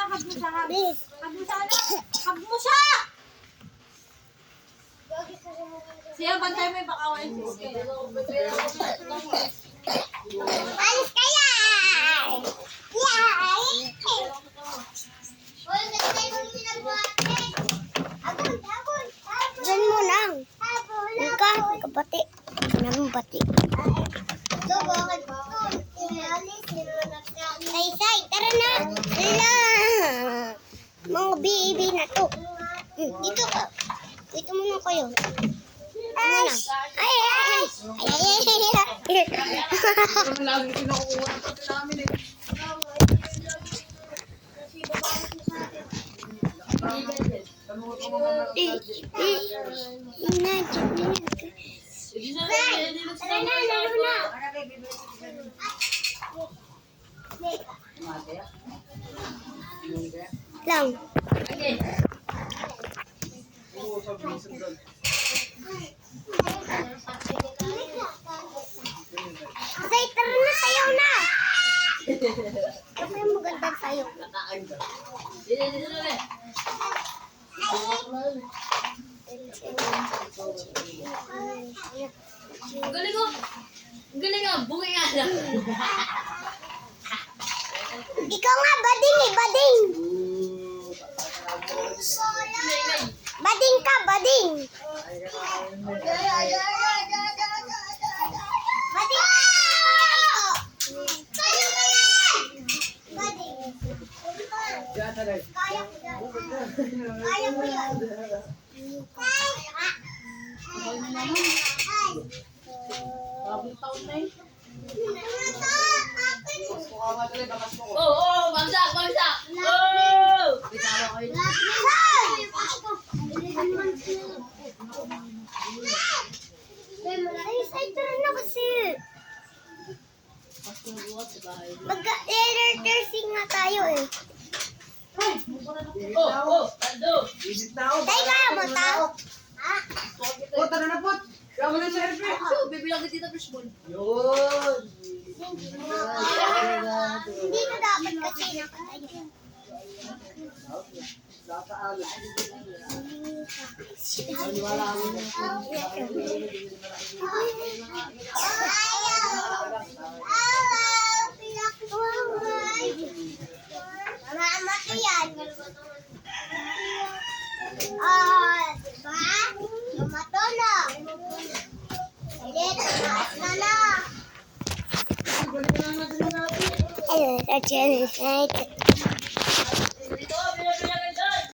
hag mo siya, hag. Hag mo siya, anak. Hag mo siya! Siya, bantay mo yung bakawan. Alis kaya! Yay! Diyan mo lang. Ika, kapati. Kanang bati. Say, tara na. Hala. Mga baby na to. Dito ka. Dito muna kayo. Ay, ay, ay. Ay. Lagi kinukuha namin eh. Lang. Say, tara na, sayaw na. Kasi maganda tayo. Galing ko. Galing nga, bungi nga lang. Ikaw nga, bading eh, bading. Bading ka, bading. Bading ka! Kaya mo yan! Bading. Kaya mo yan. Kaya mo yan. Oo, bagsak, bagsak. Oo! Ay, tara na kasi. Mag-air-nursing nga tayo eh. Oo, ando. Tay, kaya mo tao? Pot, tara na pot. Kaya mo na sa airplane. Bibilang ka tita fishball. Yun. Hindi na dapat kasi nakatayo. Nakaalas. Mama yan. Diba? Mamatulog. Ulit, tumaas na na. Ayun, sa channel.